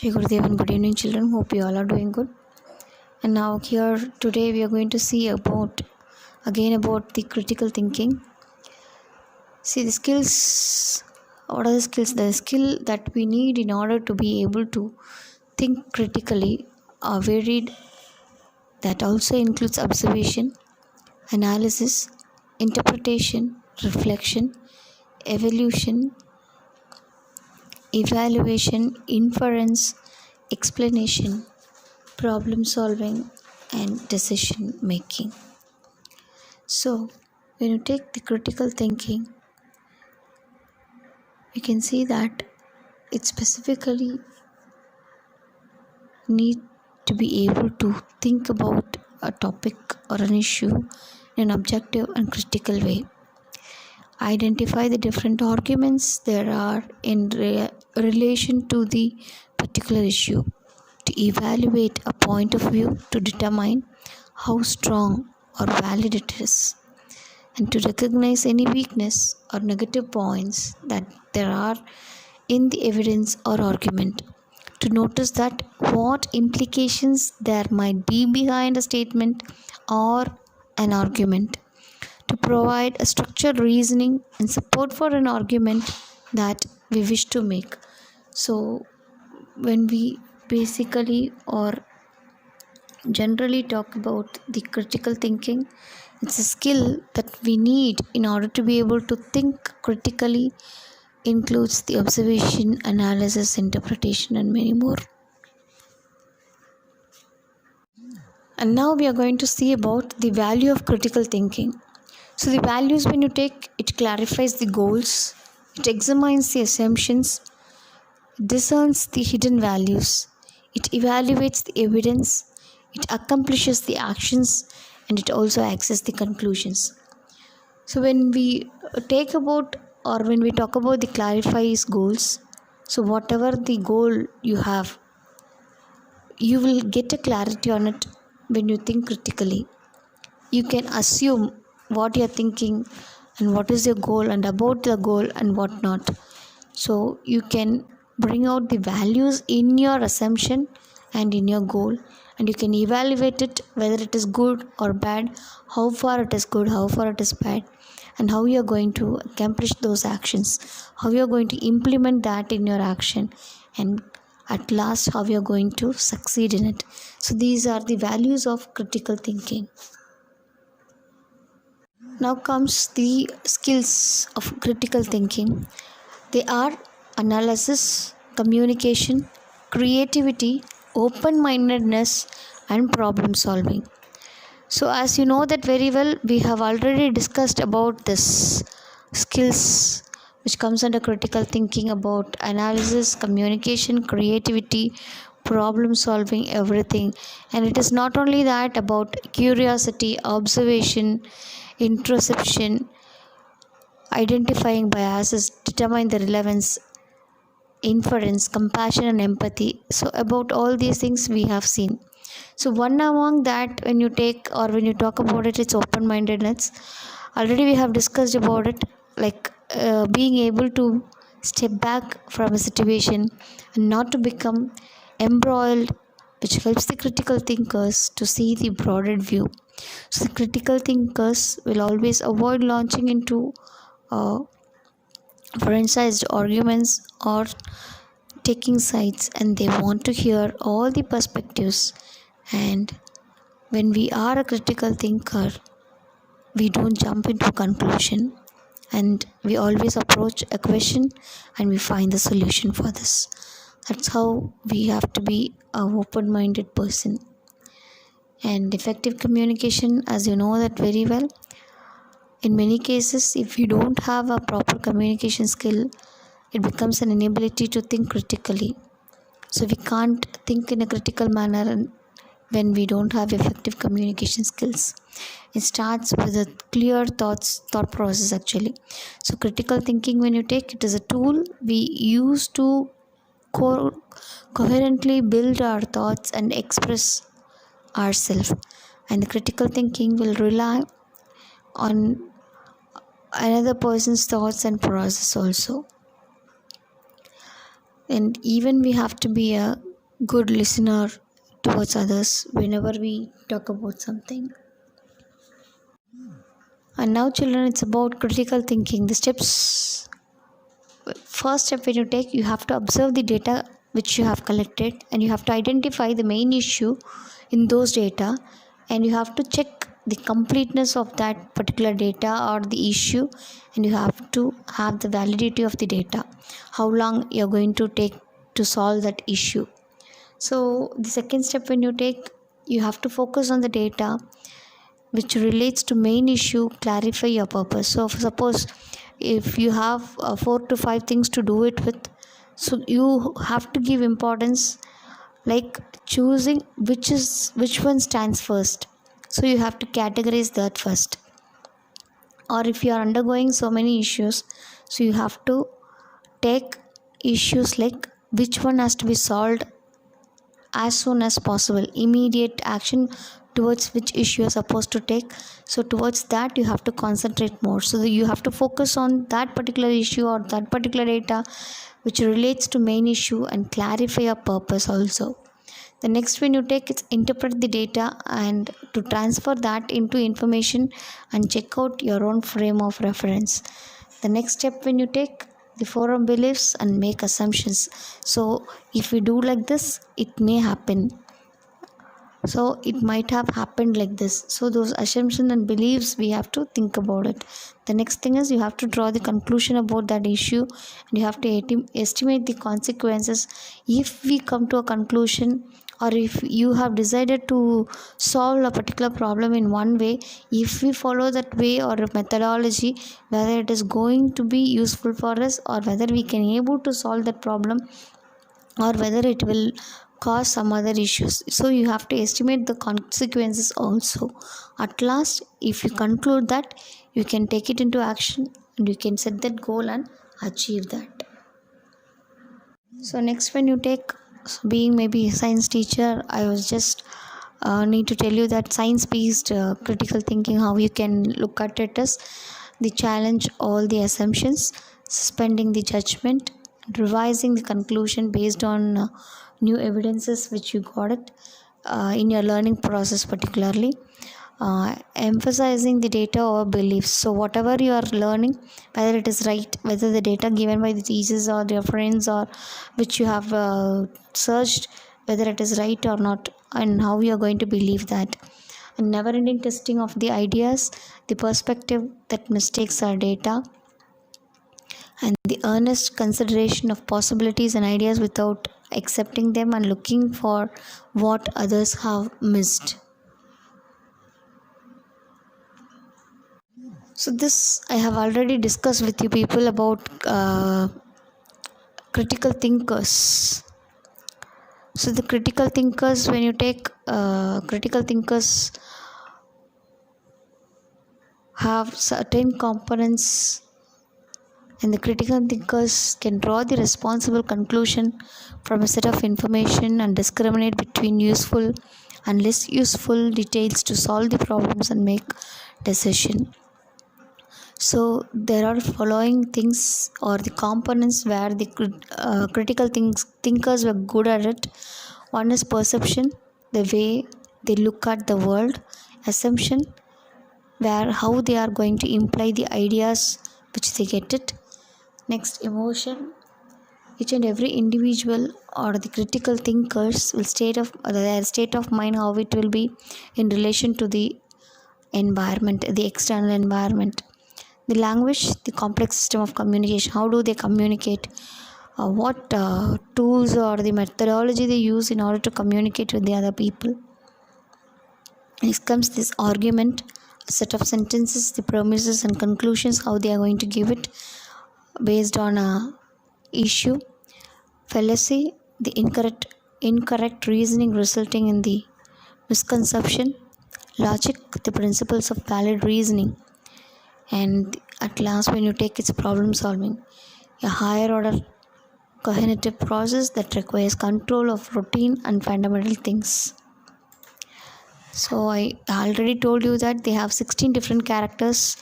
Jai Gurudev and good evening children. Hope you all are doing good. And now here today we are going to see about the critical thinking. See the skills. What are the skills? The skill that we need in order to be able to think critically are varied. That also includes observation, analysis, interpretation, reflection, evolution, evaluation, inference, explanation, problem solving, and decision making. So, when you take the critical thinking, you can see that it specifically need to be able to think about a topic or an issue in an objective and critical way. Identify the different arguments there are in relation to the particular issue, to evaluate a point of view to determine how strong or valid it is, and to recognize any weakness or negative points that there are in the evidence or argument, to notice that what implications there might be behind a statement or an argument, to provide a structured reasoning and support for an argument that we wish to make. So when we basically or generally talk about the critical thinking, it's a skill that we need in order to be able to think critically, includes the observation, analysis, interpretation, and many more. And now we are going to see about the value of critical thinking. So the values, when you take, it clarifies the goals, it examines the assumptions, it discerns the hidden values, it evaluates the evidence, it accomplishes the actions, and it also accesses the conclusions. So when we take about or when we talk about the clarifies goals, so whatever the goal you have, you will get a clarity on it when you think critically. You can assume what you are thinking and what is your goal and about the goal and what not. So you can bring out the values in your assumption and in your goal, and you can evaluate it whether it is good or bad, how far it is good, how far it is bad, and how you are going to accomplish those actions, how you are going to implement that in your action, and at last how you are going to succeed in it. So these are the values of critical thinking. Now comes the skills of critical thinking. They are analysis, communication, creativity, open-mindedness, and problem solving. So as you know that very well, we have already discussed about this skills which comes under critical thinking, about analysis, communication, creativity, problem solving, everything. And it is not only that, about curiosity, observation, introspection, identifying biases, determine the relevance, inference, compassion, and empathy. So about all these things we have seen. So one among that, when you take or when you talk about it, it's open-mindedness. Already we have discussed about it, like being able to step back from a situation and not to become embroiled, which helps the critical thinkers to see the broader view. So the critical thinkers will always avoid launching into forensic arguments or taking sides, and they want to hear all the perspectives. And when we are a critical thinker, we don't jump into a conclusion, and we always approach a question and we find the solution for this. That's how we have to be an open-minded person. And effective communication, as you know that very well, in many cases, if you don't have a proper communication skill, it becomes an inability to think critically. So we can't think in a critical manner when we don't have effective communication skills. It starts with a clear thought process actually. So critical thinking, when you take it, is a tool we use to coherently build our thoughts and express ourselves. And the critical thinking will rely on another person's thoughts and process also. And even we have to be a good listener towards others whenever we talk about something. And now, children, it's about critical thinking. The steps, first step when you take, you have to observe the data which you have collected, and you have to identify the main issue in those data, and you have to check the completeness of that particular data or the issue, and you have to have the validity of the data, how long you're going to take to solve that issue. So the second step when you take, you have to focus on the data which relates to main issue, clarify your purpose. So suppose if you have 4 to 5 things to do it with, so you have to give importance, like choosing which one stands first. So you have to categorize that first. Or if you are undergoing so many issues, so you have to take issues like which one has to be solved as soon as possible, immediate action towards which issue you're supposed to take. So towards that you have to concentrate more, so that you have to focus on that particular issue or that particular data which relates to main issue, and clarify your purpose also. The next when you take, it's interpret the data and to transfer that into information and check out your own frame of reference. The next step when you take, the forum beliefs and make assumptions. So if we do like this, it may happen, so it might have happened like this. So those assumptions and beliefs, we have to think about it. The next thing is, you have to draw the conclusion about that issue, and you have to estimate the consequences. If we come to a conclusion, or if you have decided to solve a particular problem in one way, if we follow that way or methodology, whether it is going to be useful for us, or whether we can able to solve that problem, or whether it will cause some other issues. So you have to estimate the consequences also. At last, if you conclude that, you can take it into action, and you can set that goal and achieve that. So next when you take, being maybe a science teacher, I was just need to tell you that science based critical thinking, how you can look at it is, the challenge all the assumptions, suspending the judgment, revising the conclusion based on new evidences which you got it in your learning process, particularly emphasizing the data or beliefs. So whatever you are learning, whether it is right, whether the data given by the teachers or your friends, or which you have searched, whether it is right or not, and how you are going to believe that. And never ending testing of the ideas, the perspective that mistakes are data, and the earnest consideration of possibilities and ideas without accepting them, and looking for what others have missed. So this I have already discussed with you people about critical thinkers. So the critical thinkers, when you take critical thinkers have certain components, and the critical thinkers can draw the responsible conclusion from a set of information and discriminate between useful and less useful details to solve the problems and make decision. So there are following things or the components where the critical thinkers were good at it. One is perception, the way they look at the world; assumption, where how they are going to imply the ideas which they get it. Next, emotion. Each and every individual or the critical thinkers will their state of mind, how it will be in relation to the environment, the external environment. The language, the complex system of communication, how do they communicate, what tools or the methodology they use in order to communicate with the other people. Next comes this argument, a set of sentences, the premises and conclusions, how they are going to give it based on a issue. Fallacy, the incorrect reasoning resulting in the misconception. Logic, the principles of valid reasoning. And at last, when you take, its problem solving, a higher order cognitive process that requires control of routine and fundamental things. So I already told you that they have 16 different characters.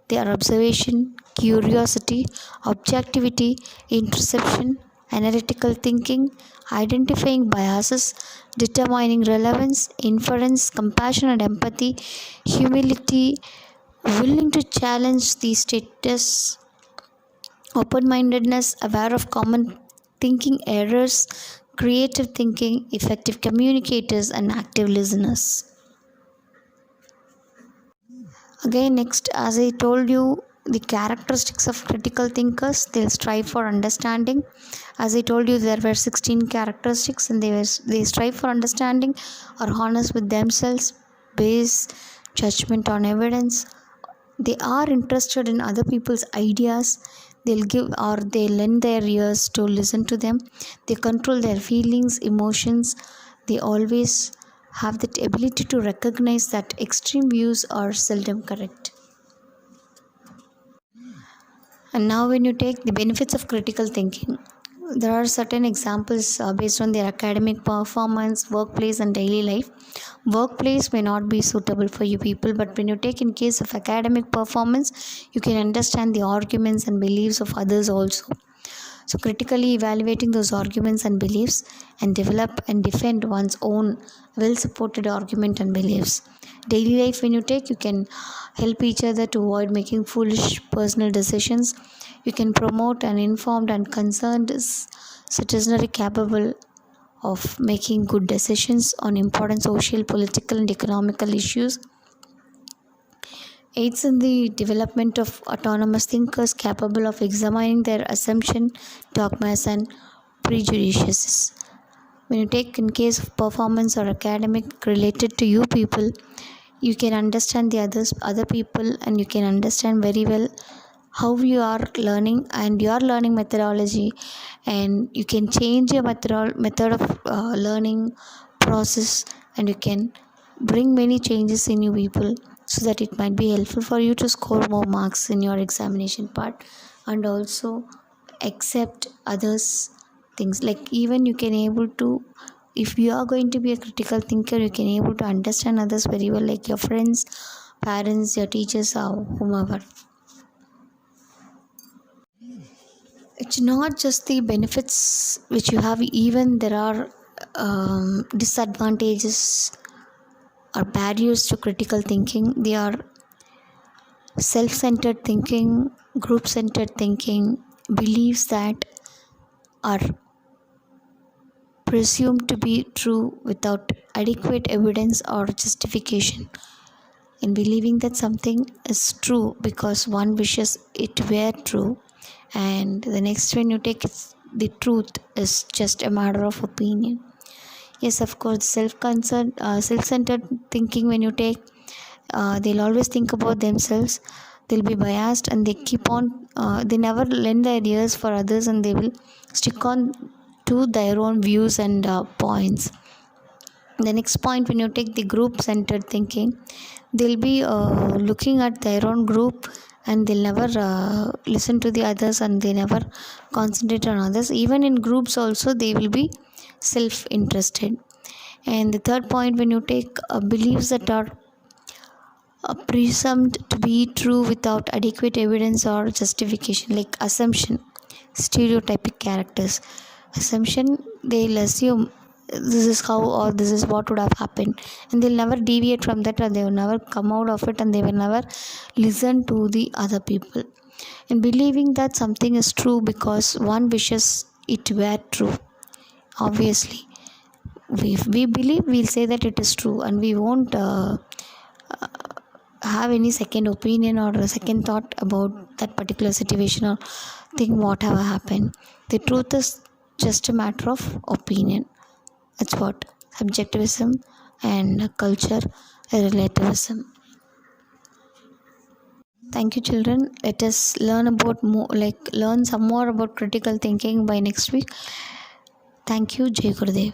They are observation, curiosity, objectivity, interception, analytical thinking, identifying biases, determining relevance, inference, compassion and empathy, humility, willing to challenge the status, open mindedness, aware of common thinking errors, creative thinking, effective communicators, and active listeners. Again, next, as I told you, the characteristics of critical thinkers, they'll strive for understanding. As I told you, there were 16 characteristics, and they strive for understanding, are honest with themselves, base judgment on evidence. They are interested in other people's ideas. They'll give or they lend their ears to listen to them. They control their feelings, emotions. They always have that ability to recognize that extreme views are seldom correct. And now, when you take the benefits of critical thinking, there are certain examples based on their academic performance, workplace, and daily life. Workplace may not be suitable for you people, but when you take in case of academic performance, you can understand the arguments and beliefs of others also. So, critically evaluating those arguments and beliefs and develop and defend one's own well supported argument and beliefs. Daily life, when you take, you can help each other to avoid making foolish personal decisions. You can promote an informed and concerned citizenry capable of making good decisions on important social, political, and economical issues. Aids in the development of autonomous thinkers capable of examining their assumption, dogmas, and prejudices. When you take in case of performance or academic related to you people, you can understand the other people, and you can understand very well how you are learning and your learning methodology, and you can change your method of learning process, and you can bring many changes in you people, so that it might be helpful for you to score more marks in your examination part, and also accept others things. Like, even you can able to, if you are going to be a critical thinker, you can able to understand others very well, like your friends, parents, your teachers, or whomever. It's not just the benefits which you have, even there are disadvantages or barriers to critical thinking. They are self-centered thinking, group-centered thinking, beliefs that are presumed to be true without adequate evidence or justification, in believing that something is true because one wishes it were true, and the next when you take it, the truth is just a matter of opinion. Yes, of course, self-centered thinking, when you take, they'll always think about themselves. They'll be biased, and they keep on they never lend their ears for others, and they will stick on to their own views and points. The next point, when you take the group centered thinking, they'll be looking at their own group, and they'll never listen to the others, and they never concentrate on others. Even in groups also, they will be self interested. And the third point, when you take beliefs that are presumed to be true without adequate evidence or justification, like assumption, stereotypic characters. Assumption, they'll assume this is how or this is what would have happened, and they'll never deviate from that, or they will never come out of it, and they will never listen to the other people, and believing that something is true because one wishes it were true. Obviously, if we believe, we'll say that it is true, and we won't have any second opinion or a second thought about that particular situation or thing whatever happened. The truth is just a matter of opinion. That's what subjectivism and culture relativism. Thank you, children. Let us learn about learn some more about critical thinking by next week. Thank you. Jai Gurudev.